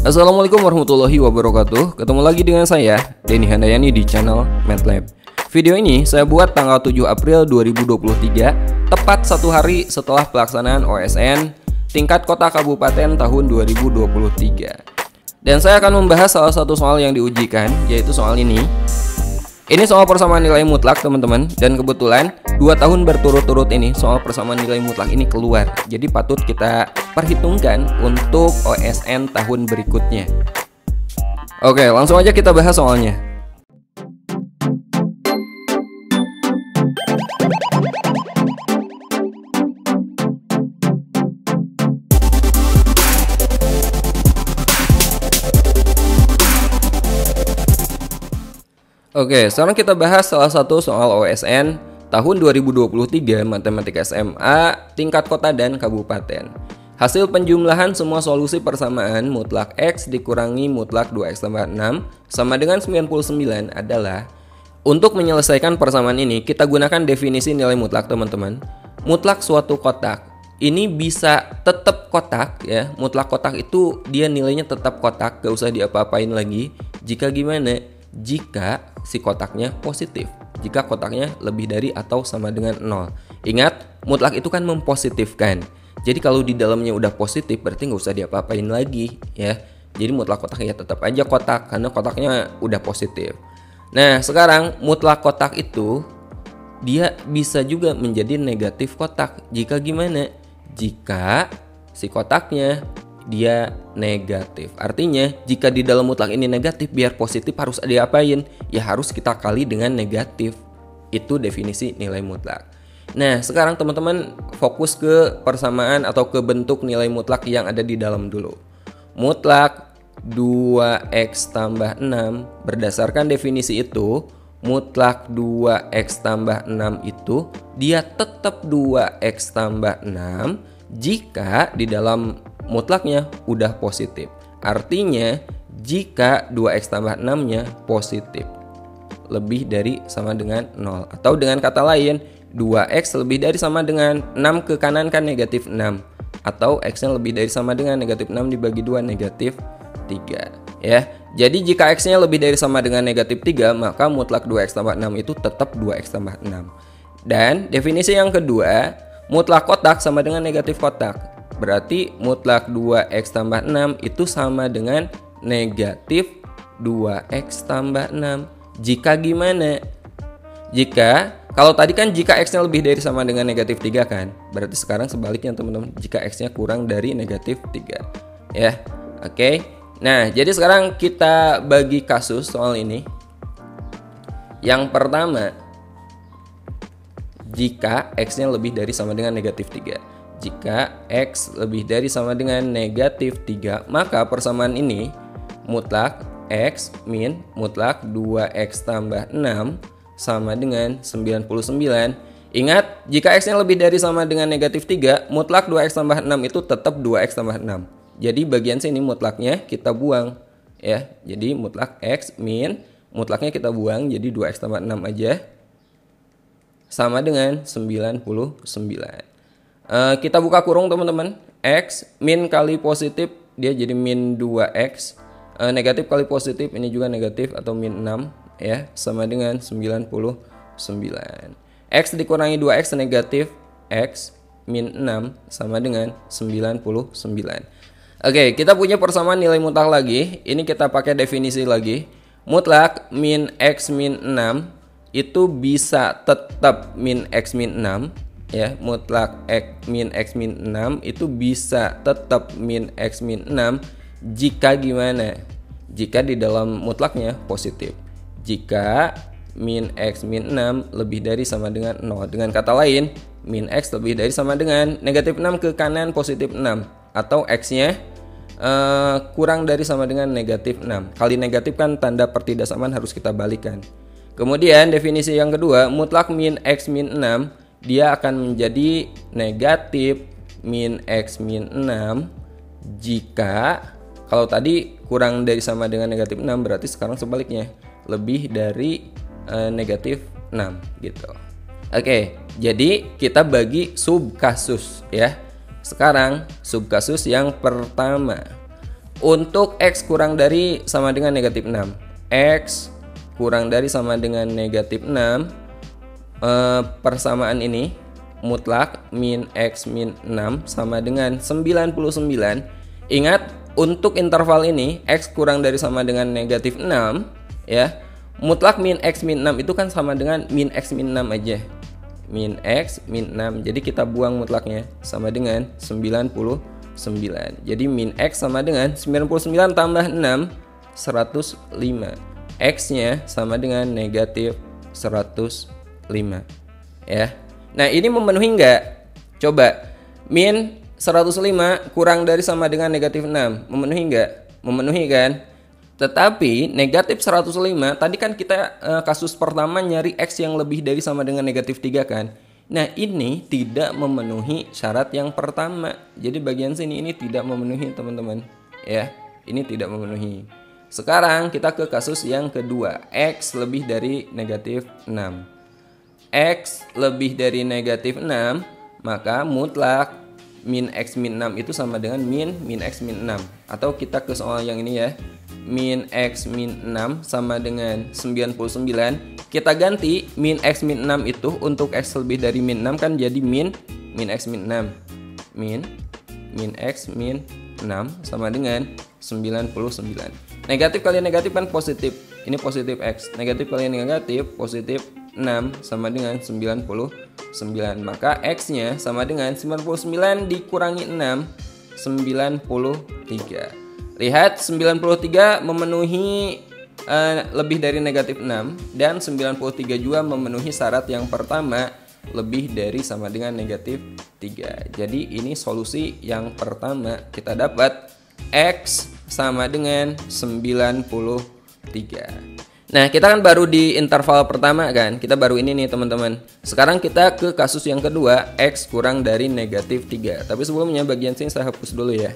Assalamualaikum warahmatullahi wabarakatuh. Ketemu lagi dengan saya, Denny Handayani di channel MATLAB. Video ini saya buat tanggal 7 April 2023, tepat satu hari setelah pelaksanaan OSN tingkat kota kabupaten tahun 2023. Dan saya akan membahas salah satu soal yang diujikan, yaitu soal ini. Ini soal persamaan nilai mutlak, teman-teman. Dan kebetulan 2 tahun berturut-turut ini soal persamaan nilai mutlak ini keluar. Jadi patut kita perhitungkan untuk OSN tahun berikutnya. Oke, langsung aja kita bahas soalnya. Oke, sekarang kita bahas salah satu soal OSN tahun 2023 Matematika SMA tingkat kota dan kabupaten. Hasil penjumlahan semua solusi persamaan mutlak X dikurangi mutlak 2X tambah 6 sama dengan 99 adalah, untuk menyelesaikan persamaan ini kita gunakan definisi nilai mutlak, teman-teman. Mutlak suatu kotak ini bisa tetap kotak ya. Mutlak kotak itu dia nilainya tetap kotak, gak usah diapa-apain lagi. Jika gimana? Jika si kotaknya positif, jika kotaknya lebih dari atau sama dengan 0. Ingat, mutlak itu kan mempositifkan. Jadi kalau di dalamnya udah positif berarti nggak usah diapa-apain lagi ya. Jadi mutlak kotak ya tetap aja kotak karena kotaknya udah positif. Nah sekarang mutlak kotak itu dia bisa juga menjadi negatif kotak. Jika gimana? Jika si kotaknya dia negatif. Artinya jika di dalam mutlak ini negatif, biar positif harus diapain? Ya harus kita kali dengan negatif. Itu definisi nilai mutlak. Nah sekarang teman-teman fokus ke persamaan atau ke bentuk nilai mutlak yang ada di dalam dulu. Mutlak 2X tambah 6, berdasarkan definisi itu mutlak 2X tambah 6 itu dia tetap 2X tambah 6 jika di dalam mutlaknya udah positif. Artinya jika 2X tambah 6 nya positif, lebih dari sama dengan 0. Atau dengan kata lain 2X lebih dari sama dengan 6 ke kanan kan negatif 6. Atau X nya lebih dari sama dengan negatif 6 dibagi 2 negatif 3 ya. Jadi jika X nya lebih dari sama dengan negatif 3, maka mutlak 2X tambah 6 itu tetap 2X tambah 6. Dan definisi yang kedua, mutlak kotak sama dengan negatif kotak. Berarti mutlak 2X tambah 6 itu sama dengan negatif 2X tambah 6. Jika gimana? Jika, kalau tadi kan jika X-nya lebih dari sama dengan negatif 3 kan? Berarti sekarang sebaliknya teman-teman, jika X-nya kurang dari negatif 3 ya. Oke. Nah jadi sekarang kita bagi kasus soal ini. Yang pertama, jika X-nya lebih dari sama dengan negatif 3. Jika X lebih dari sama dengan negatif 3, maka persamaan ini mutlak X min mutlak 2X tambah 6 sama dengan 99. Ingat, jika X-nya lebih dari sama dengan negatif 3, mutlak 2X tambah 6 itu tetap 2X tambah 6. Jadi bagian sini mutlaknya kita buang ya. Jadi mutlak X min mutlaknya kita buang, jadi 2X tambah 6 aja sama dengan 99. Kita buka kurung teman-teman. X min kali positif dia jadi min 2X, negatif kali positif ini juga negatif atau min 6 ya, sama dengan 99. X dikurangi 2X negatif X min 6 sama dengan 99. Oke, kita punya persamaan nilai mutlak lagi. Ini kita pakai definisi lagi. Mutlak min X min 6 itu bisa tetap min X min 6 ya. Mutlak X min 6 itu bisa tetap min X min 6 jika gimana? Jika di dalam mutlaknya positif. Jika min X min 6 lebih dari sama dengan 0. Dengan kata lain, min X lebih dari sama dengan negatif 6 ke kanan positif 6. Atau X-nya kurang dari sama dengan negatif 6. Kali negatif kan tanda pertidaksamaan harus kita balikan. Kemudian definisi yang kedua, mutlak min X min 6 dia akan menjadi negatif min X min 6 jika, kalau tadi kurang dari sama dengan negatif 6, berarti sekarang sebaliknya lebih dari negatif 6 gitu. Oke, jadi kita bagi subkasus ya. Sekarang subkasus yang pertama. Untuk X kurang dari sama dengan negatif 6, X kurang dari sama dengan negatif 6, persamaan ini mutlak min X min 6 sama dengan 99. Ingat, untuk interval ini X kurang dari sama dengan negatif 6 ya, mutlak min X min 6 itu kan sama dengan min X min 6 aja, min X min 6. Jadi kita buang mutlaknya, sama dengan 99. Jadi min X sama dengan 99 tambah 6, 105. X nya sama dengan negatif 105 ya. Nah ini memenuhi nggak? Coba, min 105 kurang dari sama dengan negatif 6, memenuhi nggak? Memenuhi kan? Tetapi negatif 105 tadi kan kita kasus pertama nyari X yang lebih dari sama dengan negatif 3 kan. Nah ini tidak memenuhi syarat yang pertama. Jadi bagian sini ini tidak memenuhi teman-teman ya. Ini tidak memenuhi. Sekarang kita ke kasus yang kedua, X lebih dari negatif 6. X lebih dari negatif 6, maka mutlak min X min 6 itu sama dengan min X min 6. Atau kita ke soal yang ini ya, min X min 6 sama dengan 99. Kita ganti min X min 6 itu untuk X lebih dari min 6 kan jadi min X min 6. Min X min 6 sama dengan 99. Negatif kali negatif kan positif. Ini positif X. Negatif kali negatif positif 6 sama dengan 99. Maka X-nya sama dengan 99 dikurangi 6, 93. Lihat 93 memenuhi lebih dari negatif 6 dan 93 juga memenuhi syarat yang pertama, lebih dari sama dengan negatif 3. Jadi ini solusi yang pertama, kita dapat X sama dengan 93. Nah kita kan baru di interval pertama kan, kita baru ini nih teman-teman. Sekarang kita ke kasus yang kedua, X kurang dari negatif 3. Tapi sebelumnya bagian sini saya hapus dulu ya.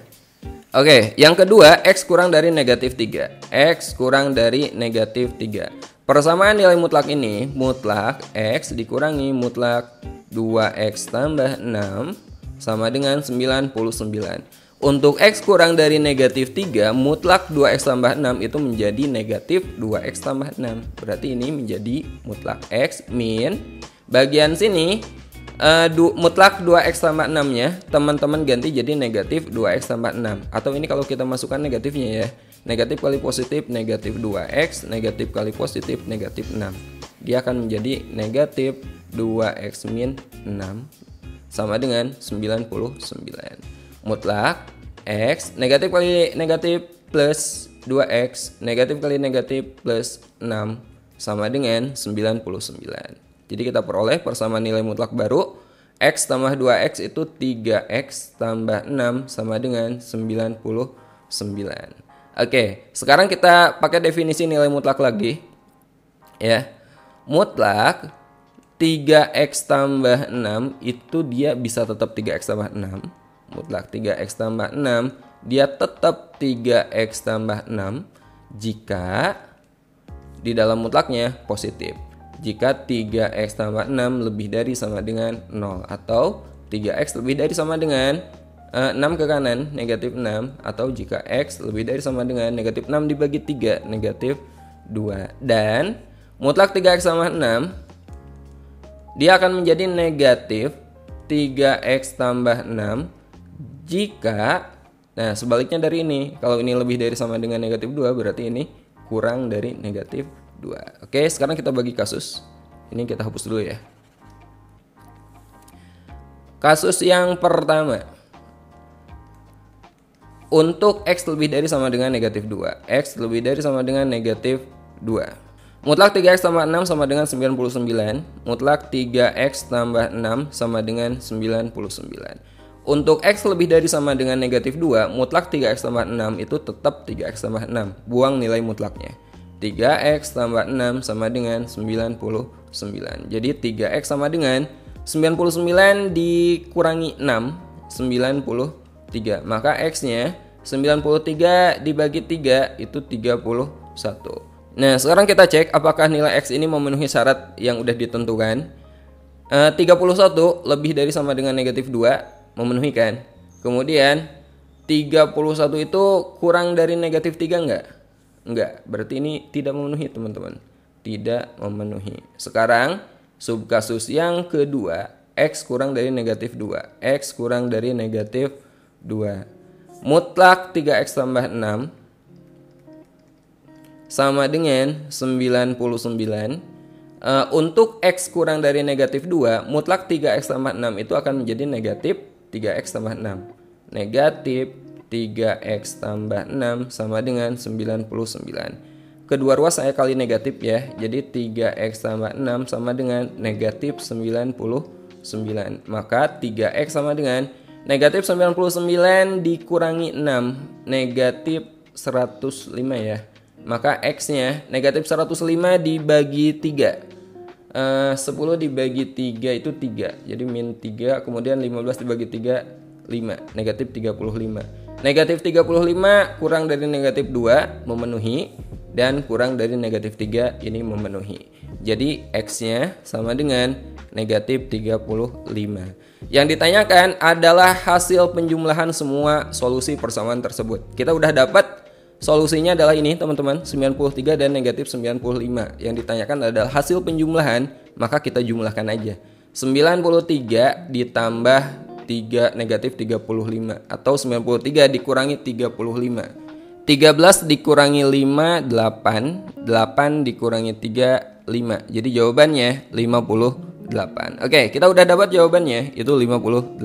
Oke, yang kedua X kurang dari negatif 3. X kurang dari negatif 3. Persamaan nilai mutlak ini, mutlak X dikurangi mutlak 2X tambah 6 sama dengan 99. Untuk X kurang dari negatif 3, mutlak 2X tambah 6 itu menjadi negatif 2X tambah 6. Berarti ini menjadi mutlak X min, bagian sini mutlak 2X tambah 6 nya teman-teman ganti jadi negatif 2X tambah 6. Atau ini kalau kita masukkan negatifnya ya, negatif kali positif negatif 2X, negatif kali positif negatif 6. Dia akan menjadi negatif 2X min 6 sama dengan 99. Mutlak X, negatif kali negatif plus 2X, negatif kali negatif plus 6 sama dengan 99. Jadi kita peroleh persamaan nilai mutlak baru, X tambah 2X itu 3X tambah 6 sama dengan 99. Oke, sekarang kita pakai definisi nilai mutlak lagi ya. Mutlak 3X tambah 6 itu dia bisa tetap 3X tambah 6. Mutlak 3X tambah 6 dia tetap 3X tambah 6 jika di dalam mutlaknya positif. Jika 3X tambah 6 lebih dari sama dengan 0, atau 3X lebih dari sama dengan 6 ke kanan negatif 6, atau jika X lebih dari sama dengan negatif 6 dibagi 3 negatif 2. Dan mutlak 3X tambah 6 dia akan menjadi negatif 3X tambah 6 jika, nah sebaliknya dari ini, kalau ini lebih dari sama dengan negatif 2 berarti ini kurang dari negatif 2. Oke, sekarang kita bagi kasus. Ini kita hapus dulu ya. Kasus yang pertama, untuk X lebih dari sama dengan negatif 2, X lebih dari sama dengan negatif 2. Mutlak 3X tambah 6 sama dengan 99. Mutlak 3X tambah 6 sama dengan 99. Untuk X lebih dari sama dengan negatif 2, mutlak 3X tambah 6 itu tetap 3X tambah 6. Buang nilai mutlaknya. 3X tambah 6 sama dengan 99. Jadi 3X sama dengan 99 dikurangi 6, 93. Maka X-nya 93 dibagi 3 itu 31. Nah, sekarang kita cek apakah nilai X ini memenuhi syarat yang udah ditentukan. 31 lebih dari sama dengan negatif 2 memenuhi kan. Kemudian 31 itu kurang dari negatif 3 enggak? Enggak, berarti ini tidak memenuhi teman-teman. Tidak memenuhi. Sekarang subkasus yang kedua, X kurang dari negatif 2. X kurang dari negatif 2. Mutlak 3X tambah 6 sama dengan 99. Untuk X kurang dari negatif 2, mutlak 3X tambah 6 itu akan menjadi negatif 3X tambah 6. Negatif 3X tambah 6 sama dengan 99. Kedua ruas saya kali negatif ya. Jadi 3X tambah 6 sama dengan negatif 99. Maka 3X sama dengan negatif 99 dikurangi 6. Negatif 105 ya. Maka X-nya negatif 105 dibagi 3. 10 dibagi 3 itu 3. Jadi min 3, kemudian 15 dibagi 3, 5. Negatif 35. Negatif 35 kurang dari negatif 2 memenuhi, dan kurang dari negatif 3 ini memenuhi. Jadi X-nya sama dengan negatif 35. Yang ditanyakan adalah hasil penjumlahan semua solusi persamaan tersebut. Kita udah dapat solusinya adalah ini teman-teman, 93 dan negatif 95. Yang ditanyakan adalah hasil penjumlahan, maka kita jumlahkan aja. 93 ditambah 3 negatif 35 atau 93 dikurangi 35. 13 dikurangi 5 8, 8 dikurangi 3 5. Jadi jawabannya 58. Oke, kita udah dapat jawabannya, itu 58.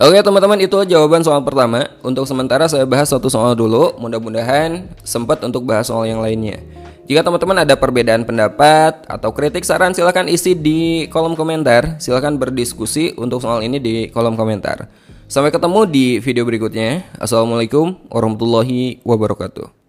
Oke teman-teman, itu jawaban soal pertama. Untuk sementara saya bahas satu soal dulu. Mudah-mudahan sempat untuk bahas soal yang lainnya. Jika teman-teman ada perbedaan pendapat atau kritik saran, silahkan isi di kolom komentar. Silahkan berdiskusi untuk soal ini di kolom komentar. Sampai ketemu di video berikutnya. Assalamualaikum warahmatullahi wabarakatuh.